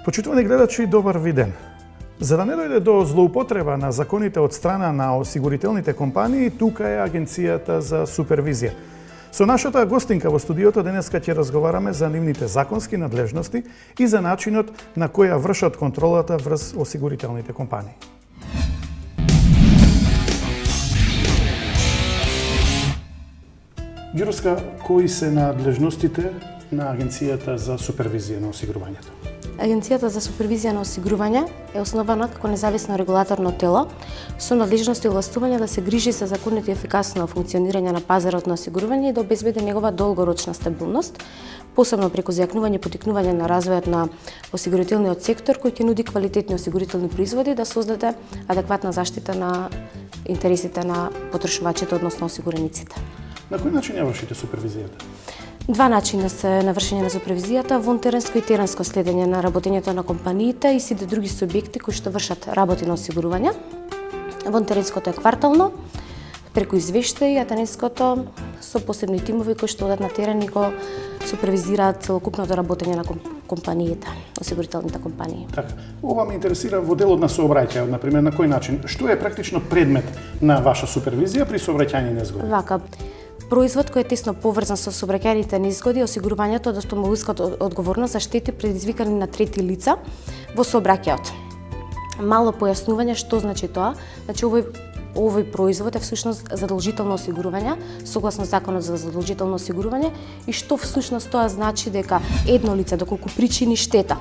Почитувани гледачи, добар виден. За да не дојде до злоупотреба на законите од страна на осигурителните компании, тука е Агенцијата за супервизија. Со нашата гостинка во студиото денеска ќе разговараме за нивните законски надлежности и за начинот на кој ја вршат контролата врз осигурителните компании. Ѓуровска, кои се надлежностите на Агенцијата за супервизија на осигурувањето? Агенцијата за супервизија на осигурување е основана како независно регулаторно тело со надлежности и овластувања да се грижи за законито и ефикасно функционирање на пазарот на осигурување и да обезбеди негова долгорочна стабилност, посебно преку зајакнување и поттикнување на развојот на осигурителниот сектор кој ќе нуди квалитетни осигурителни производи да создаде адекватна заштита на интересите на потрошувачите, односно осигурениците. На кој начин ја вршите супервизијата? Два начина се на вршење на супервизијата, вонтеренско и теренско следење на работењето на компаниите и сите други субјекти кои што вршат работи на осигурување. Вонтеренското е квартално, преку извештаи, а теренското со посебни тимови кои што одат на терен и го супервизираат целокупното работење на компаниите, осигурителните компании. Така, ова ме интересира во делот на сообраќај, например, на кој начин, што е практично предмет на ваша супервизија при сообраќајни незгоди? Вака, производ кој е тесно поврзан со сообраќајните незгоди, осигурувањето од автомобилската одговорност за штети предизвикани на трети лица во сообраќајот. Мало појаснување што значи тоа. Значи овој производ е всушност задолжително осигурување, согласно Законот за задолжително осигурување, и што всушност тоа значи дека едно лице доколку причини штета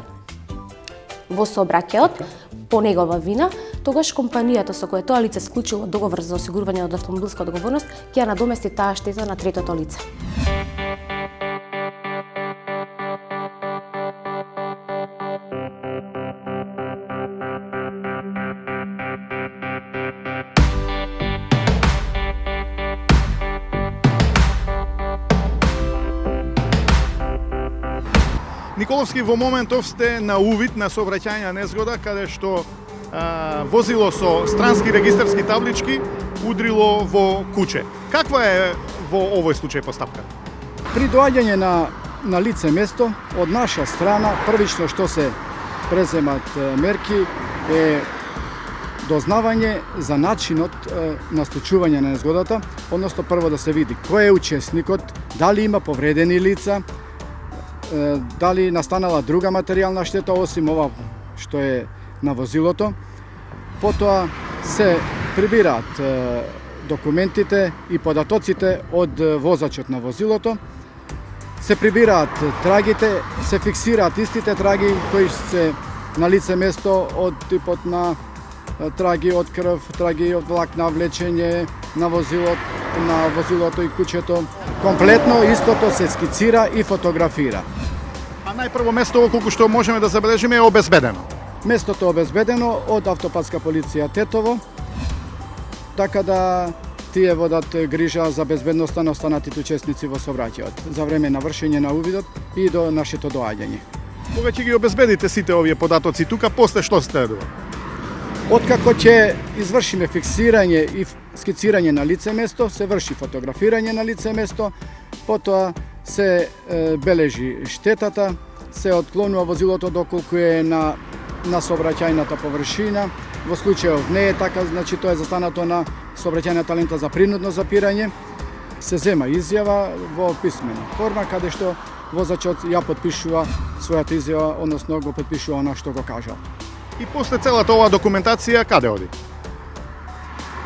во сообраќајот по негова вина, тогаш компанијата со која тоа лице склучило договор за осигурување од автомобилска одговорност ќе ја надомести таа штета на третото лице. Николовски, во моментов сте на увид на сообраќајна незгода каде што возило со странски регистарски таблички удрило во куќе. Каква е во овој случај постапка? При доаѓање на лице место, од наша страна, првично што се преземат мерки е дознавање за начинот на случување на незгодата, односно прво да се види кој е учесникот, дали има повредени лица, дали настанала друга материјална штета осим ова што е на возилото. Потоа се прибираат документите и податоците од возачот на возилото, се прибираат трагите, се фиксираат истите траги кои се на лице место од типот на траги од крв, траги од влак навлечење на возилото и куќето. Комплетно истото се скицира и фотографира. А најпрво место колку што можеме да забележиме е обезбедено. Местото е обезбедено од Автопатска полиција Тетово, така да тие водат грижа за безбедноста на останатите учесници во сообраќајот за време на вршење на увидот и до нашето доаѓање. Кога ќе ги обезбедите сите овие податоци тука, после што следува? Откако ќе извршиме фиксирање и скицирање на лице место, се врши фотографирање на лице место, потоа се бележи штетата, се отклонува возилото доколку е на сообраќајната површина. Во случајов не е така, значи тоа е застанато на сообраќајната лента за принудно запирање. Се зема изјава во писмена форма, каде што возачот ја потпишува својата изјава, односно го потпишува она што го кажал. И после целата оваа документација каде оди?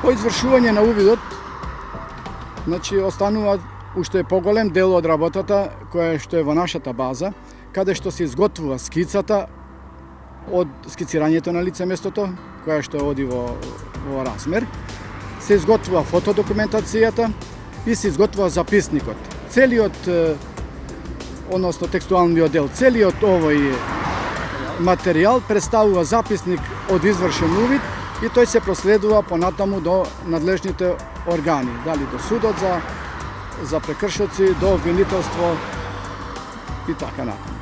По извршување на увидот, значи останува уште поголем дел од работата која што е во нашата база, каде што се изготвува скицата од скицирањето на лице местото, која што оди во размер, се изготвува фотодокументацијата и се изготвува записникот. Целиот, односно текстуалниот дел, целиот овој материјал представува записник од извршен увид и тој се проследува понатаму до надлежните органи, дали до судот за прекршоци, до обвинителство и така натаму.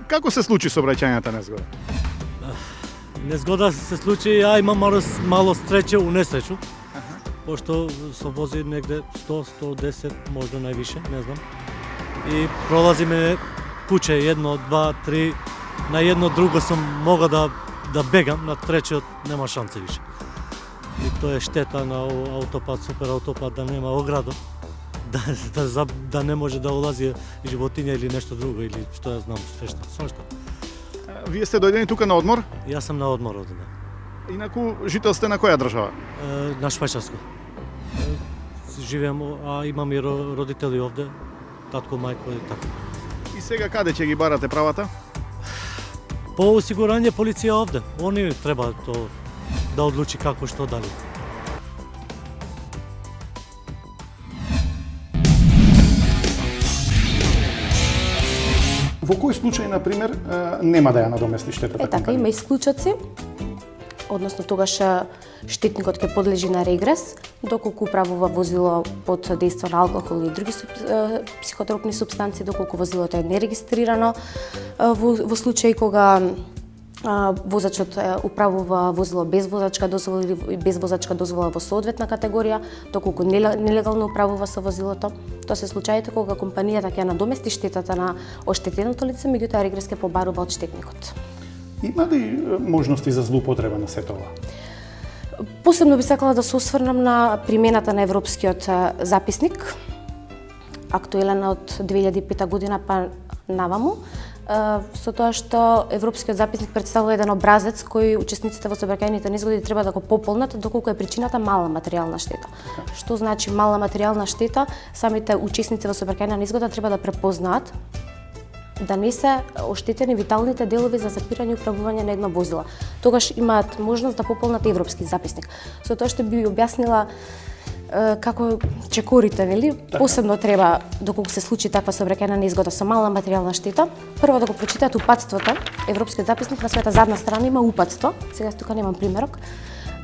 Како се случи сообраќајната незгода? Незгода се случи, ја имам мало среќа у несреќу. Пошто со вози негде 100-110, можда највише, не знам. И пролазиме куќе, 1, 2, 3, на едно друго сум мога да бегам, на третиот нема шанси више. И тоа е штета на аутопат, супер аутопат, да нема оградо, да не може да улази животиња или нешто друго, или што ја знам, свешто. Вие сте дојдени тука на одмор? Јас сум на одмор одена. Инаку жител сте на која држава? На Швајцарско. Живеам, а имам и родители овде, татко, мајко и така. И сега каде ќе ги барате правата? По осигурање полиција овде. Они треба да одлучи како што дали. Во кој случај, на пример, нема да ја надомести штетата? Така, има исклучоци, односно тогаш штетникот ќе подлежи на регрес, доколку управува возило под дејство на алкохол и други психотропни супстанции, доколку возилото е нерегистрирано, во случај кога возачот управува возило без возачка дозвола или без возачка дозвола во соодветна категорија, доколку нелегално управува со возилото. Тоа се случаите кога компанијата ќе надомести штетата на оштетеното лице, меѓутоа регрес ќе побарува од штетникот. Има ли можности за злоупотреба на сето ова? Посебно би сакала да се осврнам на примената на Европскиот записник, актуелен од 2005 година па наваму, со тоа што Европскиот записник представува еден образец кој учесниците во сообраќајните незгоди треба да го пополнат доколку е причината мала материјална штета. Што значи мала материјална штета? Самите учесници во сообраќајна незгода треба да препознаат да не се оштетени виталните делови за запирање и управување на едно возило. Тогаш имаат можност да пополнат европски записник. Со тоа што би објаснила како чекорите, нели? Посебно треба, доколку се случи таква сообраќајна незгода со мала материјална штета, прво да го прочитаат упатството. Европскиот записник на својата задна страна има упатство. Сега тука немам примерок.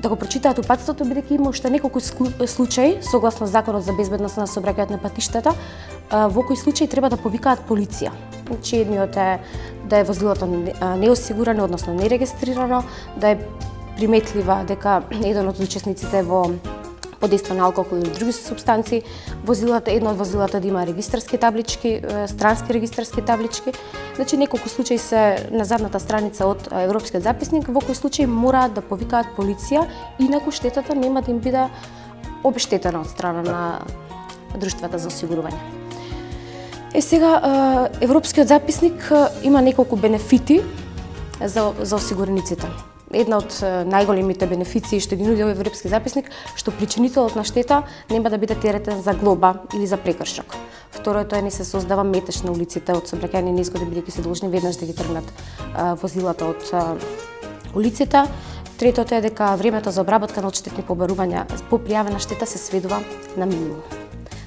Да го прочитаат упатството, бидејќи има уште неколку случаи, согласно Законот за безбедност на сообраќајот на патиштата, во кои случаи треба да повикаат полиција. Значи, едниот е да е возилото неосигурано, односно нерегистрирано, да е приметлива дека еден од учесниците во под дејство на алкохол или други супстанции, едно од возилата да има регистарски таблички, странски регистарски таблички. Значи, неколку случаи се на задната страница од Европскиот записник, во кои случаи мораат да повикаат полиција, инаку штетата нема да им биде обештетена од страна на друштвата за осигурување. Сега, Европскиот записник има неколку бенефити за осигурениците. Една од најголемите бенефиции што ги нуди овој Европски записник, што причинителот на штета нема да биде теретен за глоба или за прекршок. Второ е тоа не се создава метеж на улиците од сообраќајни незгоди, бидејќи се должни веднаш да ги тргнат возилата од улиците. Третото е дека времето за обработка на одштетни побарувања по пријавена штета се сведува на минимум.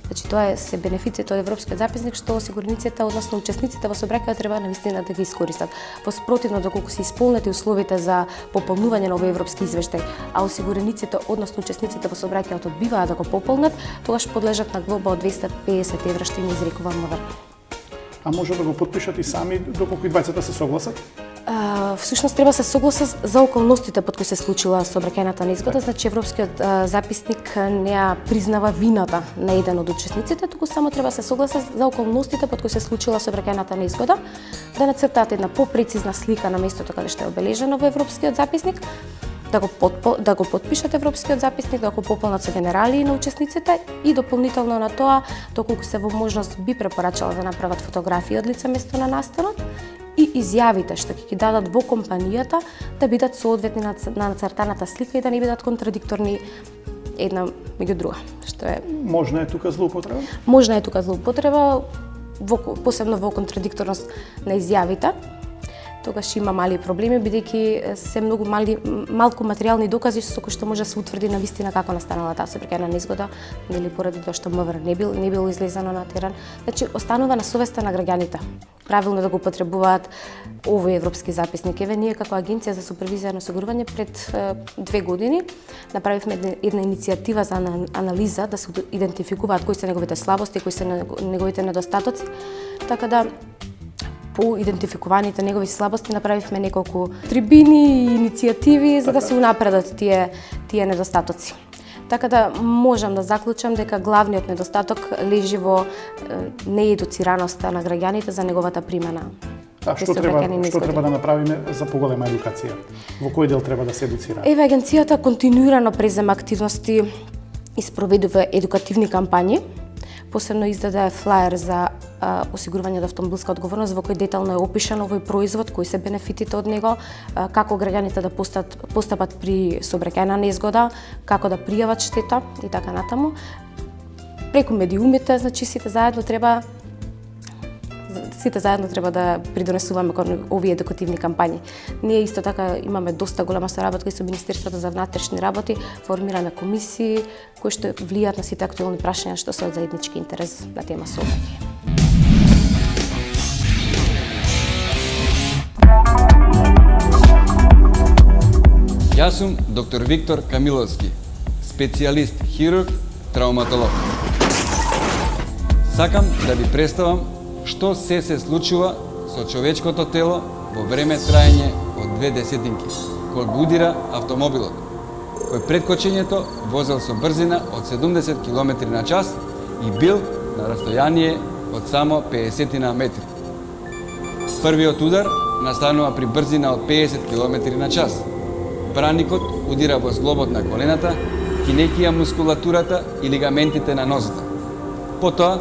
Значи, тоа се бенефитите од Европскиот записник што осигурениците, односно учесниците во сообраќајот треба навистина да ги искористат. Во спротивно, доколку се исполнети условите за пополнување на овој европски извештај, а осигурениците, односно учесниците во сообраќајот одбиваат да го пополнат, тогаш подлежат на глоба од 250 евра што им изрекува МВР. А може да го потпишат и сами доколку и двајцата се согласат? Всушност треба се согласат за околностите под кои се случила сообраќајната незгода, значи Европскиот записник не ја признава вината на еден од учесниците, туку само треба се согласат за околностите под кои се случила сообраќајната незгода, да нацртаат една попрецизна слика на местото каде што е обележено во Европскиот записник, да го потпишат Европскиот записник, да го пополнат со генералии на учесниците и дополнително на тоа, доколку се во можност би препорачала да направат фотографии од лице место на настанот и изјавите што ќе ги дадат во компанијата да бидат соодветни на нацртаната слика и да не бидат контрадикторни една меѓу друга, што е Можна е тука злоупотреба? Можна е тука злоупотреба, посебно во контрадикторност на изјавите. Тогаш има мали проблеми, бидејќи се многу малку материјални докази со кои што може да се утврди навистина како настанала таа сообраќајна незгода, нели поради тоа што МВР не било излезено на терен. Значи, останува на совеста на граѓаните правилно да го потребуваат овој европски записник. Еве, ние како Агенција за супервизија на осигурување пред 2 години направивме една иницијатива за анализа, да се идентификуваат кои се неговите слабости, кои се неговите недостатоци, така да по идентификуваните негови слабости направивме неколку трибини и иницијативи за да се унапредат тие недостатоци. Така да можам да заклучам дека главниот недостаток лежи во неедуцираноста на граѓаните за неговата примена. Што треба да направиме за поголема едукација? Во кој дел треба да се едуцира? Еве агенцијата континуирано презема активности и спроведува едукативни кампањи. Посебно издаде флаер за осигурување од автомобилска одговорност во кој детално е опишан овој производ, кои се бенефитите од него, како граѓаните да постапат при сообраќајна незгода, како да пријават штета и така натаму. Преку медиумите, значи сите заедно треба да придонесуваме кон овие едукативни кампањи. Ние исто така имаме доста голема соработка и со Министерството за внатрешни работи, формираме комисии кои што влијаат на сите актуелни прашања што се од заеднички интерес на тема сообраќај. Јас сум доктор Виктор Камиловски, специјалист хирург, травматолог. Сакам да ви представам што се случува со човечкото тело во време траење од 2 десетинки, кога го удира автомобилот, кој пред кочењето возел со брзина од 70 км на час и бил на растојание од само 50 метри. Првиот удар настанува при брзина од 50 км на час. Браникот удира во зглобот на колената, кинеќија мускулатурата и лигаментите на нозата. Потоа,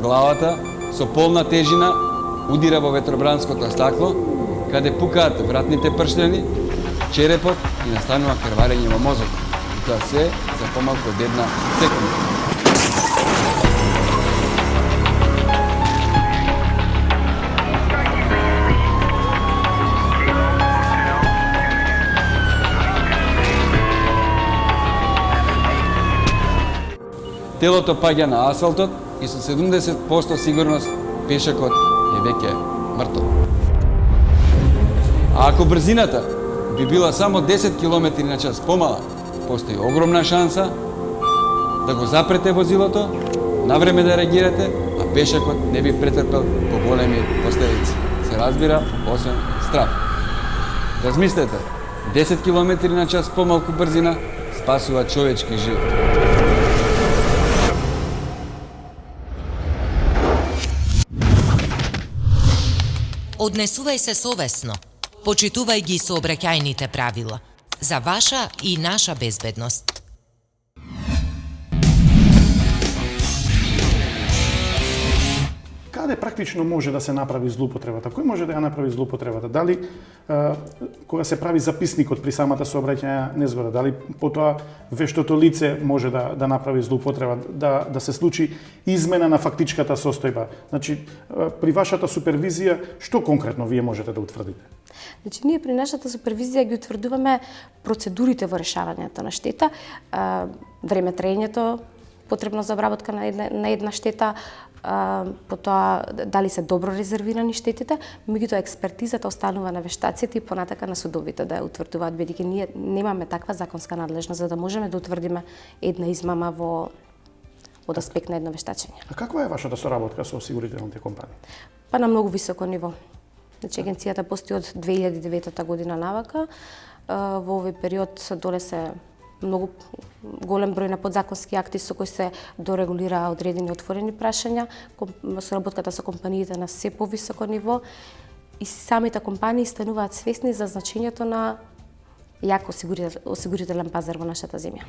главата со полна тежина удира во ветробранското стакло, каде пукаат вратните пршлени, черепот и настанува крварење во мозокот. И тоа се за помалку од 1 секунда. Телото паѓа на асфалтот и со 70% сигурност пешакот е веќе мртов. А ако брзината би била само 10 км на час помала, постои огромна шанса да го запрете возилото, навреме да реагирате, а пешакот не би претрпел поголеми последици. Се разбира, освен страв. Размислете, 10 км на час помалку брзина спасува човечки живот. Однесувај се совесно, почитувај ги сообраќајните правила, за ваша и наша безбедност. Каде практично може да се направи злоупотребата? Кој може да ја направи злоупотребата? Дали кога се прави записникот при самата сообраќајна незгода, дали потоа вештото лице може да направи злоупотреба, да се случи измена на фактичката состојба? Значи, при вашата супервизија, што конкретно вие можете да утврдите? Значи, ние при нашата супервизија ги утврдуваме процедурите во решавањето на штета, време траењето потребно за обработка на една штета, потоа дали се добро резервирани штетите, меѓутоа експертизата останува на вештаците и понатака на судовите да ја утврдуваат, бидејќи ние немаме таква законска надлежност за да можеме да утврдиме една измама од аспект на едно вештачење. А каква е вашата соработка со осигурителните компании? Па на многу високо ниво. Значи, агенцијата постои од 2009 година навака. Во овој период донесе многу голем број на подзаконски акти со кои се дорегулира одредени отворени прашања, соработката со компаниите на се повисоко ниво и самите компании стануваат свесни за значењето на јак осигурителен пазар во нашата земја.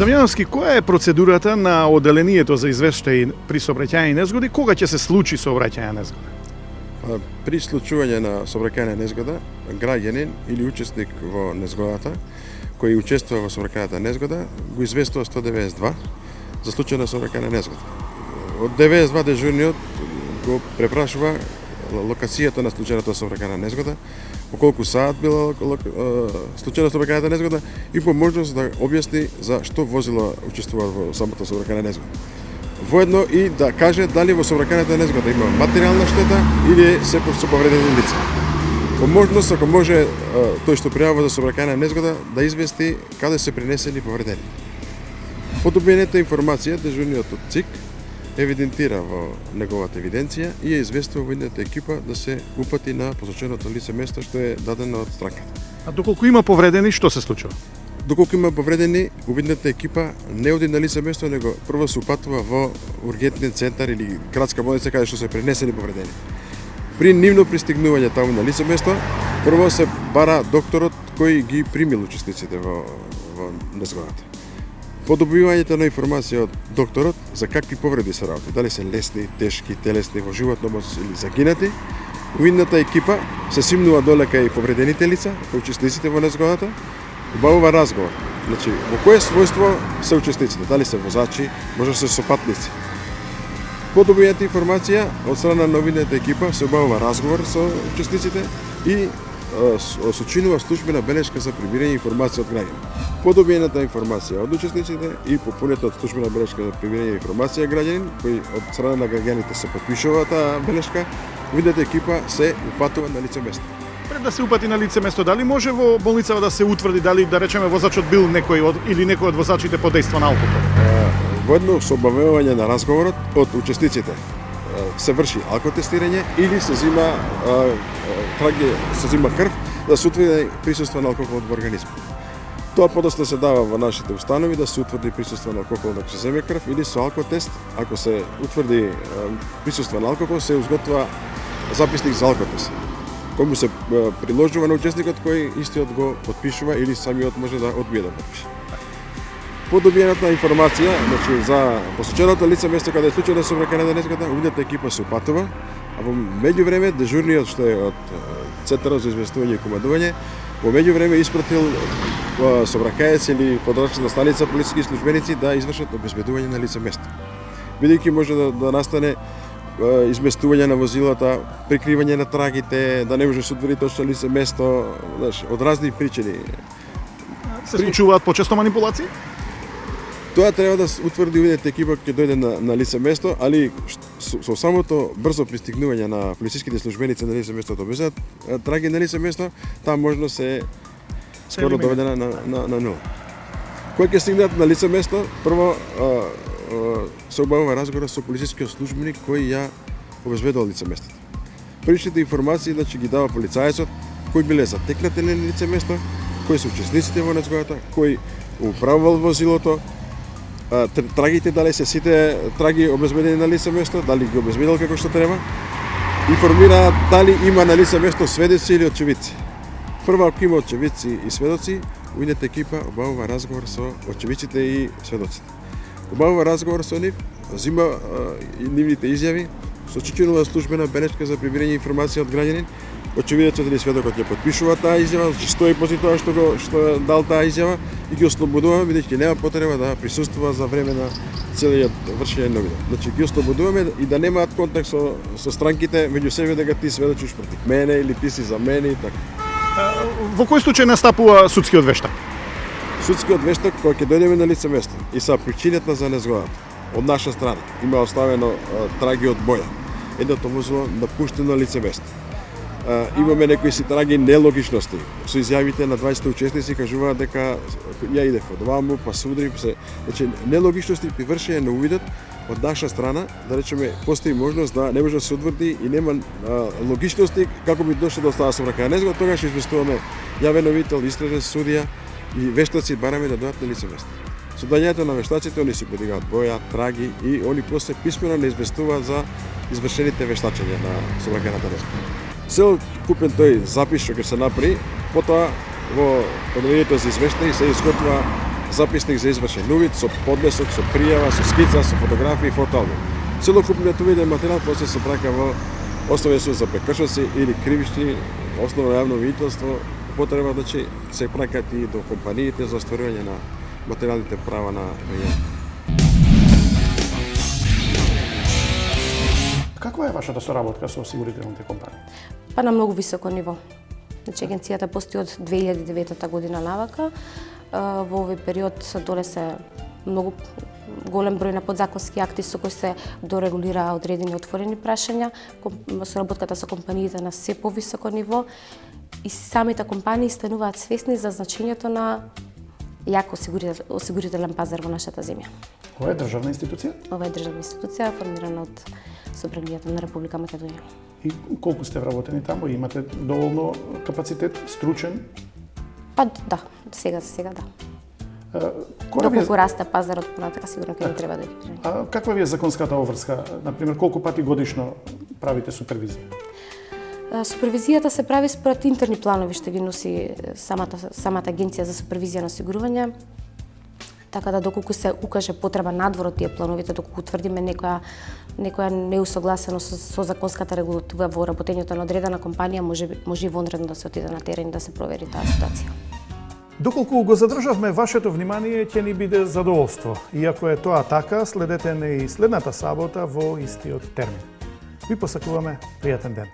Дамјановски, која е процедурата на оделението за извештаи при сообраќајни незгоди, кога ќе се случи сообраќајна незгода? При случување на сообраќајна незгода, граѓанин или учесник во незгодата, кој учествува во сообраќајната незгода, го известува 192 за случај на сообраќајна незгода. Од 92 дежурниот го препрашува локацијата на случајната сообраќајна незгода, по колку саат била случајна сообраќајната незгода и по можност да објасни за што возило учествува во самата сообраќајна незгода. Воедно и да каже дали во сообраќајната незгода има материјална штета или се повредени лица. По можност, ако може тој што пријавува за сообраќајна незгода да извести каде се принесени повредени. По добиената информација, дежурниот од ЦИК евидентира во неговата евиденција и ја известува војната екипа да се упати на посоченото лице место што е дадено од странката. А доколку има повредени, што се случува? Доколку има повредени, увидната екипа не оди на лице место, него прво се упатува во ургентниот центар или градска болница каде што се пренесени повредени. При нивно пристигнување таму на лице место, прво се бара докторот кој ги примил учесниците во незгодата. По добивањето на информација од докторот за какви повреди се работи, дали се лесни, тешки, телесни, во животно или загинати, увидната екипа се симнува доле кај повредените лица, кај учесниците во незгодата, убавува разговор. Значи, во кое својство се учесниците, дали се возачи, може се сопатници. По добијаната информација од страна на новината екипа се обавува разговор со учесниците и сочинува службена белешка за прибирање информација од граѓани. По добиената информација од учесниците и попунета од службена белешка за прибирање информација граѓанин, кој од страна на граѓаните се потпишува таа белешка, новината екипа се упатува на лице место. Пред да се упати на лице место, дали може во болницава да се утврди дали, да речеме, возачот бил или некој од возачите под дејство на алкохол? Воедно со обавување на разговорот од учесниците се врши алкотестирање или се зима крв да се утврди присуство на алкохол во организмот. Тоа подоцна се дава во нашите установи да се утврди присуство на алкохол ако се земе крв или со алкотест, ако се утврди присуство на алкохол, се изготвува записник за алкотест, кој му се приложува на учесникот кој истиот го потпишува или самиот може да одбие да потпише. По добиената информација, значи за посоченото лице место каде е случајна сообраќајна незгода, увидната екипа се упатува, а во меѓувреме дежурниот што е од Центарот за известување и командување, во меѓувреме испратил сообраќаец или подрачна станица полициски службеници да извршат обезбедување на лице место. Бидејќи може да настане изместување на возилата, прикривање на трагите, да не може се утврди точно лице место, знаеш, од разни причини. Се случуваат почесто манипулации? Тоа треба да утврди увидната екипа ќе дојде на лице место, али со самото брзо пристигнување на полициските службеници на лице место да обезбедат траги на лице место, таа можност е скоро доведена на нула. Кој ќе стигнат на лице место, прво се обавува разговор со полицискиот службеник кој ја обезбедил лице местото. Првичните информации значи ги дава полицајецот, кои биле затекнати на лице место, кои се учесниците во незгодата, кој управувал возилото, трагите дали се сите траги обезбедени на лице место, дали ги обезбедил како што треба, информира дали има на лице место сведоци или очевидци. Прво, ако има очевидци и сведоци, увидната екипа обавува разговор со очевидците и сведоците. Обавува разговор со нив, зима нивните изјави, сочинува службена белешка за прибирање информација од граѓанин, очевидецот или сведокот ќе потпишува таа изјава, стои пози тоа што дал таа изјава и ги ослободуваме, бидејќи нема потреба да присуствува за време на целиот вршење на видео. Значи ги ослободуваме и да немаат контакт со странките меѓу себе дека ти сведочиш против мене или ти си за мене и така. Во кој случај настапува судскиот вештак? Судскиот вештак кога ќе дојдеме на лице место и са причината за незгодата од наша страна има оставено траги од боја. Едното возило напуштено лице место. Имаме некои си траги нелогичности. Со изјавите на 20 учесници кажуваат дека ја иде од ваму, па се удри, значи нелогичности при вршење на увидот од наша страна, да речеме, постои можност да не може да се утврди и нема логичности како би дошло до таа сообраќајна незгода, тогаш известуваме јавен обвинител, истражен судија и вештаци бараме да дојдат на лице место. Со доаѓањето на вештаците они се подигаат боја, траги и они после писмено не известуваат за извршените вештачења на сообраќајната незгода. Целокупен тој запис што ќе се направи, потоа во одделението за извештај се изготвува записник за извршен увид со подлесок, со пријава, со скица, со фотографии и фотоалбум. Целокупниот увиден материјал после се праќа во Основен суд за прекршоци или кривични, Основно јавно обвинителство, потреба да се праќаат и до компаниите за остварување на материјалните права на граѓаните. Каква е вашата соработка со осигурителните компании? Па на многу високо ниво. Значи, агенцијата постои од 2009 година навака. Во овој период донесе многу голем број на подзаконски акти со кои се дорегулира одредени отворени прашања, соработката со компаниите на се повисоко ниво и самите компании стануваат свесни за значењето на јак осигурителен пазар во нашата земја. Ова е државна институција? Ова е државна институција формирана од Собранието на Република Македонија. И колку сте вработени таму? Имате доволно капацитет, стручен? Па да, сега да. Доколку расте пазарот понатака, сигурно ќе ни треба да ги. А каква ви е законската обврска? Например, колку пати годишно правите супервизија? Супервизијата се прави според интерни планови што ги носи самата агенција за супервизија на осигурување. Така да доколку се укаже потреба надвор од тие плановите, доколку утврдиме некоја неусогласеност со законската регулатива во работењето на одредена компанија, може и вонредно да се отиде на терен и да се провери таа ситуација. Доколку го задржавме вашето внимание, ќе ни биде задоволство. Иако е тоа така, следете не и следната сабота во истиот термин. Ви посакуваме пријатен ден.